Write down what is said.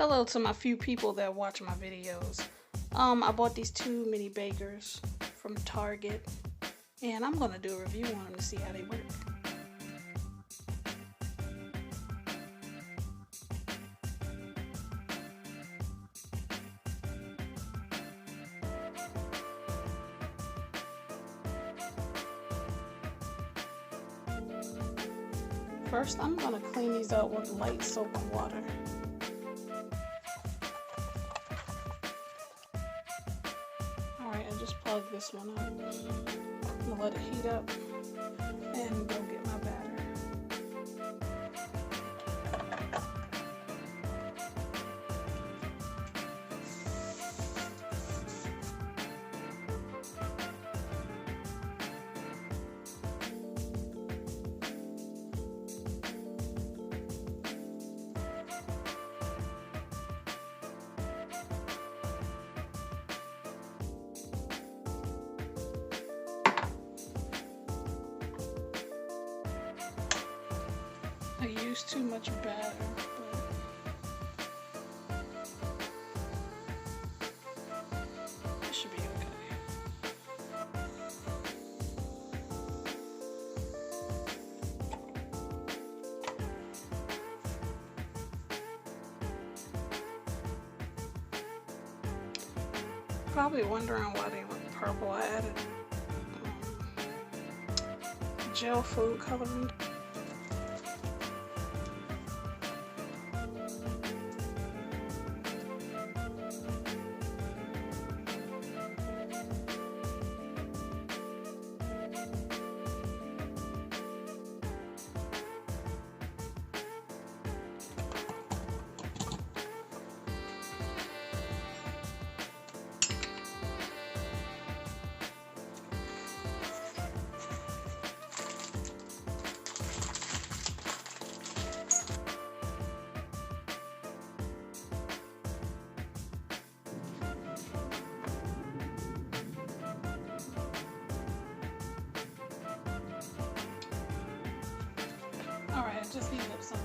Hello to my few people that watch my videos. I bought these 2 mini bakers from Target, and I'm gonna do a review on them to see how they work. First, I'm gonna clean these up with light soap and water. Alright, I just plugged this one up. I'm gonna let it heat up and go get my batter. I used too much batter, but it should be okay. Probably wondering why they look purple. I added gel food coloring. Alright, I just heated up some